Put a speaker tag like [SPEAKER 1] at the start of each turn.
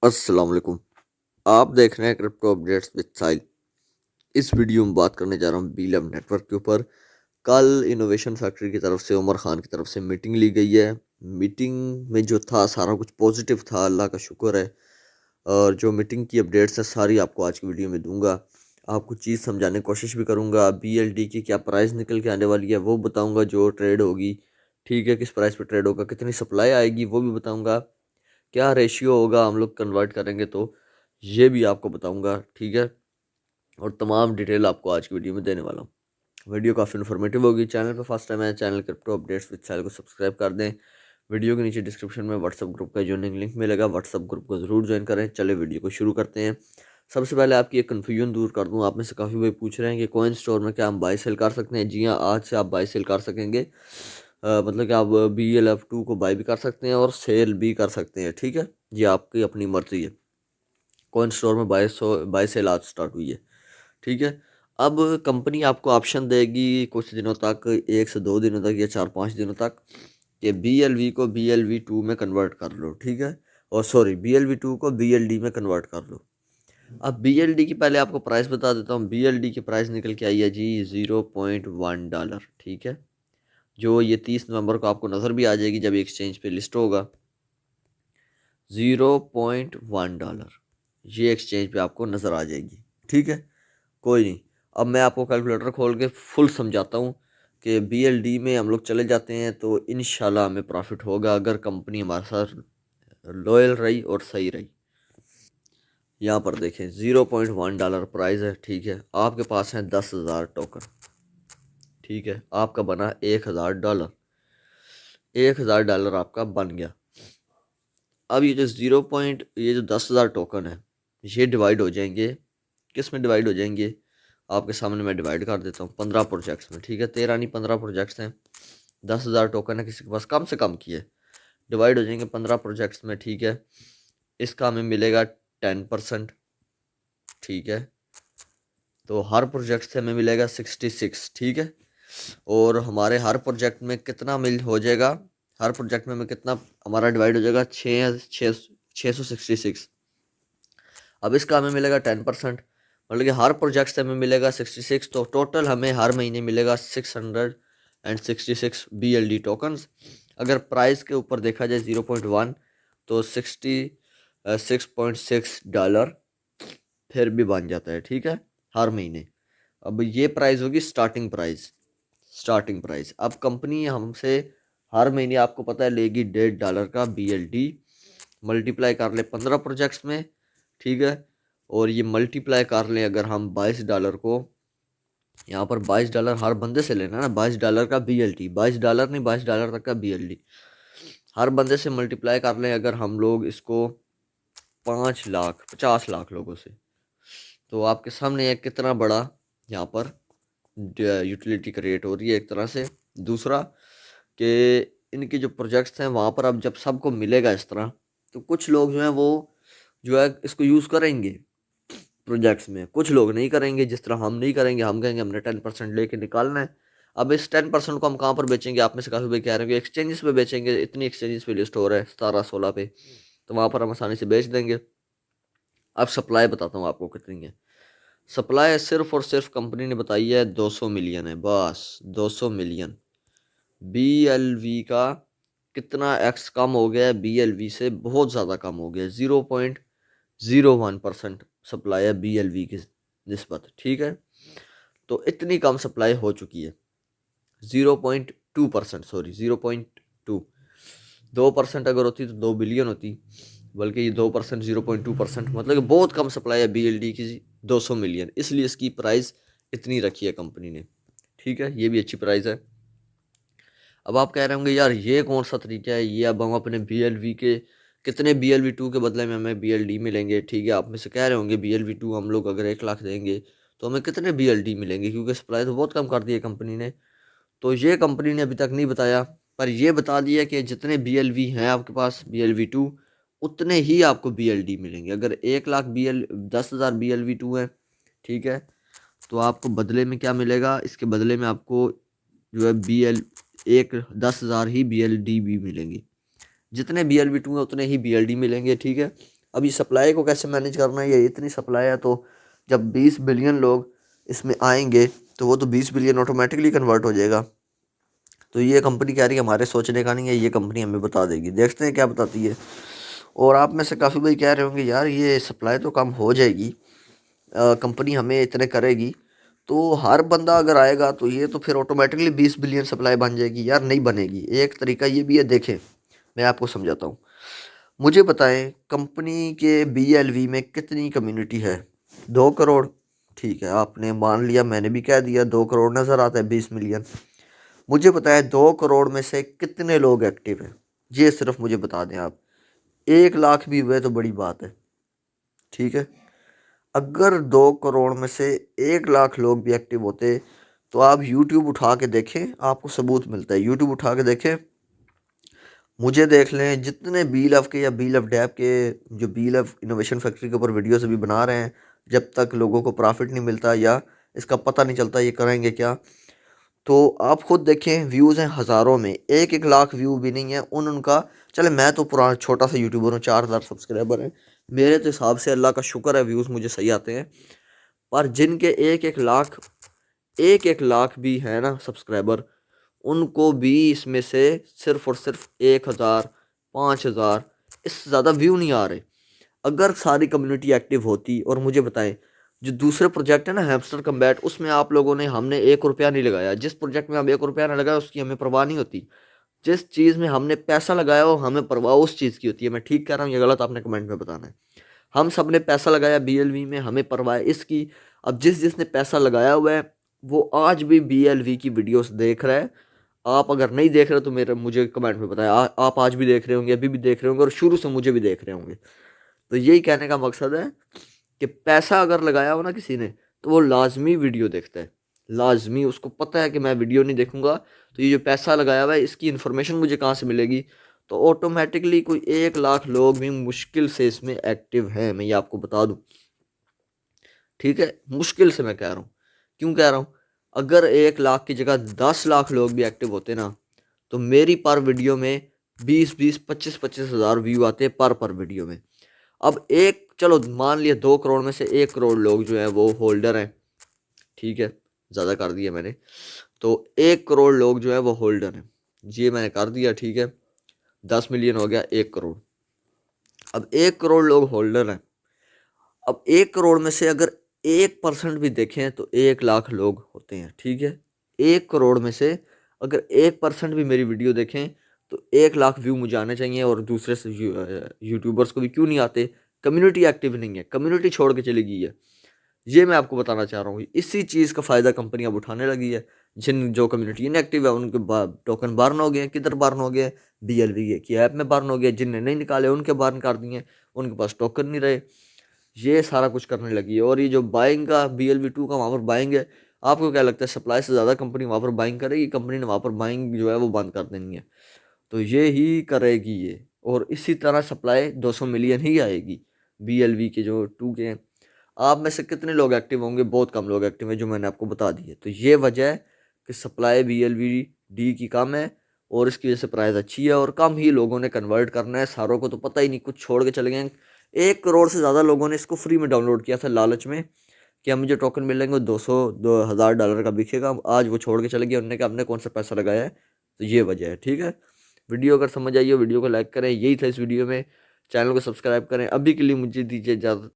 [SPEAKER 1] अस्सलाम वालेकुम। आप देख रहे हैं क्रिप्टो अपडेट्स विद साहिल। इस वीडियो में बात करने जा रहा हूँ बीलम नेटवर्क के ऊपर। कल इनोवेशन फैक्ट्री की तरफ से उमर खान की तरफ से मीटिंग ली गई है। मीटिंग में जो था सारा कुछ पॉजिटिव था, अल्लाह का शुक्र है। और जो मीटिंग की अपडेट्स है सारी आपको आज की वीडियो में दूंगा। आपको चीज़ समझाने की कोशिश भी करूंगा। BLD की क्या प्राइस निकल के आने वाली है वो बताऊंगा, जो ट्रेड होगी। ठीक है, किस प्राइस पे ट्रेड होगा, कितनी सप्लाई आएगी वो भी बताऊंगा। क्या रेशियो होगा हम लोग कन्वर्ट करेंगे तो ये भी आपको बताऊंगा। ठीक है, और तमाम डिटेल आपको आज की वीडियो में देने वाला हूँ। वीडियो काफ़ी इन्फॉर्मेटिव होगी। चैनल पर फर्स्ट टाइम है, channel crypto updates with channel को सब्सक्राइब कर दें। वीडियो के नीचे डिस्क्रिप्शन में व्हाट्सअप ग्रुप का ज्वाइनिंग लिंक मिलेगा, व्हाट्सअप ग्रुप को ज़रूर ज्वाइन करें। चले वीडियो को शुरू करते हैं। सबसे पहले आपकी एक कन्फ्यूजन दूर कर दूं। आप में से काफ़ी भाई पूछ रहे हैं कि कॉइन स्टोर में क्या हम बाई सेल कर सकते हैं। जी हाँ, आज से आप बाई सेल कर सकेंगे। मतलब कि आप BLF2 को बाई भी कर सकते हैं और सेल भी कर सकते हैं। ठीक है, ये आपकी अपनी मर्जी है। कॉइन स्टोर में बाई सेल आज स्टार्ट हुई है। ठीक है, अब कंपनी आपको ऑप्शन देगी कुछ दिनों तक, 1 से 2 दिनों तक या 4-5 दिनों तक, कि BLV को BLV2 में कन्वर्ट कर लो। ठीक है, और सॉरी, BLV2 को BLD में कन्वर्ट कर लो। अब BLD की पहले आपको प्राइस बता देता हूँ। BLD की प्राइस निकल के आई है जी $0.1। ठीक है, जो ये 30 नवंबर को आपको नज़र भी आ जाएगी जब एक्सचेंज पे लिस्ट होगा। $0.1 ये एक्सचेंज पे आपको नज़र आ जाएगी। ठीक है, कोई नहीं। अब मैं आपको कैलकुलेटर खोल के फुल समझाता हूँ कि BLD में हम लोग चले जाते हैं तो इंशाल्लाह हमें प्रॉफिट होगा, अगर कंपनी हमारे साथ लॉयल रही और सही रही। यहाँ पर देखें, $0.1 प्राइस है। ठीक है, आपके पास है 10,000 टोकन। ठीक है, आपका बना $1,000। $1,000 आपका बन गया। अब ये जो 10,000 टोकन है, ये डिवाइड हो जाएंगे। किस में डिवाइड हो जाएंगे, आपके सामने मैं डिवाइड कर देता हूँ 15 प्रोजेक्ट्स में। ठीक है, 13 नहीं 15 प्रोजेक्ट्स हैं। 10,000 टोकन है, किसी के पास कम से कम की है। डिवाइड हो जाएंगे 15 प्रोजेक्ट्स में। ठीक है, इसका हमें मिलेगा 10%। ठीक है, तो हर प्रोजेक्ट से हमें मिलेगा 66। ठीक है, और हमारे हर प्रोजेक्ट में कितना मिल हो जाएगा, हर प्रोजेक्ट में हमें कितना हमारा डिवाइड हो जाएगा, 666। अब इसका हमें मिलेगा 10%, मतलब कि हर प्रोजेक्ट से हमें मिलेगा 66। तो टोटल हमें हर महीने मिलेगा 666 BLD टोकन्स। अगर प्राइस के ऊपर देखा जाए 0.1, तो $66.6 फिर भी बन जाता है। ठीक है, हर महीने। अब ये प्राइस होगी स्टार्टिंग प्राइस। स्टार्टिंग प्राइस अब कंपनी हमसे हर महीने आपको पता है लेगी $1.5 का BLD। मल्टीप्लाई कर ले 15 प्रोजेक्ट्स में। ठीक है, और ये मल्टीप्लाई कर लें अगर हम $22 को, यहाँ पर $22 हर बंदे से लेना ना, $22 का BLD, $22 नहीं, $22 तक का BLD हर बंदे से मल्टीप्लाई कर लें अगर हम लोग इसको 5 लाख 50 लाख लोगों से, तो आपके सामने है कितना बड़ा यहाँ पर यूटिलिटी क्रिएट हो रही है एक तरह से। दूसरा कि इनके जो प्रोजेक्ट्स हैं वहाँ पर अब जब सबको मिलेगा इस तरह, तो कुछ लोग जो हैं वो जो है इसको यूज़ करेंगे प्रोजेक्ट्स में, कुछ लोग नहीं करेंगे। जिस तरह हम नहीं करेंगे, हम कहेंगे हमने 10% लेके निकालना है। अब इस 10% को हम कहाँ पर बेचेंगे, आप में से काफ़ी भाई कह रहे हैं कि एक्सचेंजेस पे बेचेंगे। इतनी एक्सचेंजेस पे लिस्ट हो रहा है 17-16 पे, तो वहाँ पर हम आसानी से बेच देंगे। अब सप्लाई बताता हूँ आपको कितनी है। सप्लाई सिर्फ और सिर्फ कंपनी ने बताई है 200 मिलियन है, बस 200 मिलियन। BLV का कितना एक्स कम हो गया है, BLV से बहुत ज़्यादा कम हो गया है। 0.01% सप्लाई है BLV की निस्बत। ठीक है, तो इतनी कम सप्लाई हो चुकी है। 0.2%, सॉरी 0.2। 2% अगर होती तो 2 बिलियन होती, बल्कि ये 2%, 0.2%, मतलब कि बहुत कम सप्लाई है BLD की। 200 मिलियन, इसलिए इसकी प्राइस इतनी रखी है कंपनी ने। ठीक है, ये भी अच्छी प्राइस है। अब आप कह रहे होंगे यार ये कौन सा तरीका है, ये अब हम अपने BLV के कितने BLV2 के बदले में हमें BLD मिलेंगे। ठीक है, आप में से कह रहे होंगे BLV2 हम लोग अगर 1 लाख देंगे तो हमें कितने BLD मिलेंगे, क्योंकि सप्लाई तो बहुत कम कर दी है कंपनी ने। तो ये कंपनी ने अभी तक नहीं बताया, पर ये बता दिया कि जितने BLV हैं आपके पास BLV2, उतने ही आपको BLD मिलेंगे। अगर 1 लाख 10,000 BLV2 है, ठीक है, तो आपको बदले में क्या मिलेगा, इसके बदले में आपको जो है एक 10,000 ही BLD भी मिलेंगे। जितने BLV2 है उतने ही BLD मिलेंगे। ठीक है, अब ये सप्लाई को कैसे मैनेज करना है, ये इतनी सप्लाई है तो जब 20 बिलियन लोग इसमें आएंगे तो वो तो 20 बिलियन ऑटोमेटिकली कन्वर्ट हो जाएगा। तो ये कंपनी कह रही है हमारे सोचने का नहीं है, ये कंपनी हमें बता देगी, देखते हैं क्या बताती है। और आप में से काफ़ी भाई कह रहे होंगे यार ये सप्लाई तो कम हो जाएगी, कंपनी हमें इतने करेगी तो हर बंदा अगर आएगा तो ये तो फिर ऑटोमेटिकली 20 बिलियन सप्लाई बन जाएगी। यार नहीं बनेगी, एक तरीका ये भी है, देखें मैं आपको समझाता हूँ। मुझे बताएं कंपनी के BLV में कितनी कम्युनिटी है? 2 करोड़। ठीक है, आपने मान लिया, मैंने भी कह दिया 2 करोड़ नज़र आता है 20 मिलियन। मुझे बताएं 2 करोड़ में से कितने लोग एक्टिव हैं, ये सिर्फ मुझे बता दें आप। 1 लाख भी हुए तो बड़ी बात है, ठीक है। अगर 2 करोड़ में से 1 लाख लोग भी एक्टिव होते तो आप यूट्यूब उठा के देखें, आपको सबूत मिलता है। यूट्यूब उठा के देखें, मुझे देख लें, जितने बी लव के या बी लव डैब के जो बी लव इनोवेशन फैक्ट्री के ऊपर वीडियोस अभी बना रहे हैं, जब तक लोगों को प्रॉफिट नहीं मिलता या इसका पता नहीं चलता ये करेंगे क्या, तो आप खुद देखें व्यूज़ हैं हज़ारों में, 1-1 लाख व्यू भी नहीं है उनका। चले मैं तो पुराना छोटा सा यूट्यूबर हूँ, 4,000 सब्सक्राइबर हैं मेरे, तो हिसाब से अल्लाह का शुक्र है व्यूज़ मुझे सही आते हैं। पर जिनके 1-1 लाख भी है ना सब्सक्राइबर, उनको भी इसमें से सिर्फ और सिर्फ 1,000 5,000 इससे ज़्यादा व्यू नहीं आ रहे। अगर सारी कम्युनिटी एक्टिव होती, और मुझे बताएं जो दूसरे प्रोजेक्ट है ना हैमस्टर कम्बैट, उसमें आप लोगों ने, हमने 1 रुपया नहीं लगाया। जिस प्रोजेक्ट में हम 1 रुपया ना लगाया उसकी हमें परवाह नहीं होती। जिस चीज़ में हमने पैसा लगाया हो हमें परवाह उस चीज़ की होती है। मैं ठीक कह रहा हूँ या गलत, आपने कमेंट में बताना है। हम सब ने पैसा लगाया BLV में, हमें परवाह है इसकी। अब जिसने पैसा लगाया हुआ है वो आज भी BLV की वीडियोस देख रहा है। आप अगर नहीं देख रहे तो मेरे मुझे कमेंट में बताएं, आप आज भी देख रहे होंगे, अभी भी देख रहे होंगे और शुरू से मुझे भी देख रहे होंगे। तो यही कहने का मकसद है कि पैसा अगर लगाया हो ना किसी ने तो वो लाजमी वीडियो देखता है, लाजमी। उसको पता है कि मैं वीडियो नहीं देखूंगा तो ये जो पैसा लगाया हुआ है इसकी इन्फॉर्मेशन मुझे कहाँ से मिलेगी। तो ऑटोमेटिकली कोई 1 लाख लोग भी मुश्किल से इसमें एक्टिव हैं, मैं ये आपको बता दूं। ठीक है, मुश्किल से मैं कह रहा हूँ। क्यों कह रहा हूँ? अगर 1 लाख की जगह 10 लाख लोग भी एक्टिव होते ना तो मेरी पर वीडियो में 20-20 25-25 हज़ार व्यू आते पर वीडियो में। अब एक, चलो मान लिया 2 करोड़ में से 1 करोड़ लोग जो है वो होल्डर हैं, ठीक है, ज़्यादा कर दिया मैंने। तो 1 करोड़ लोग जो है वो होल्डर हैं, ये मैंने कर दिया, ठीक है। 10 मिलियन हो गया 1 करोड़। अब 1 करोड़ लोग होल्डर हैं। अब 1 करोड़ में से अगर 1% भी देखें तो 1 लाख लोग होते हैं, ठीक है। 1 करोड़ में से अगर 1% भी मेरी वीडियो देखें तो 1 लाख व्यू मुझे आने चाहिए। और दूसरे से यूट्यूबर्स को भी क्यों नहीं आते? कम्युनिटी एक्टिव नहीं है, कम्युनिटी छोड़ के चली गई है। ये मैं आपको बताना चाह रहा हूँ। इसी चीज़ का फ़ायदा कंपनी अब उठाने लगी है। जो कम्युनिटी इनएक्टिव है उनके टोकन बर्न हो गए। किधर बर्न हो गए? BLV की ऐप में बर्न हो गए। जिनने नहीं निकाले उनके बर्न कर दिए, उनके पास टोकन नहीं रहे। ये सारा कुछ करने लगी है। और ये जो बाइंग का BLV 2 का वहाँ पर बाइंग है, आपको क्या लगता है सप्लाई से ज़्यादा कंपनी वहाँ पर बाइंग करेगी? कंपनी ने वहाँ पर बाइंग जो है वो बंद कर देनी है। तो ये ही करेगी ये, और इसी तरह सप्लाई 200 मिलियन ही आएगी BLV के जो 2 के हैं। आप में से कितने लोग एक्टिव होंगे? बहुत कम लोग एक्टिव हैं, जो मैंने आपको बता दिए। तो ये वजह है कि सप्लाई BLV-D की कम है और इसकी वजह से प्राइस अच्छी है, और कम ही लोगों ने कन्वर्ट करना है। सारों को तो पता ही नहीं, कुछ छोड़ के चले गए। 1 करोड़ से ज़्यादा लोगों ने इसको फ्री में डाउनलोड किया था लालच में कि हम मुझे टोकन मिलेंगे, 200-2,000 डॉलर का बिकेगा। आज वो छोड़ के चले गए, उन्होंने कहा हमने कौन सा पैसा लगाया है। तो ये वजह है, ठीक है। वीडियो अगर समझ आई हो वीडियो को लाइक करें, यही था इस वीडियो में। चैनल को सब्सक्राइब करें। अभी के लिए मुझे दीजिए इजाज़त।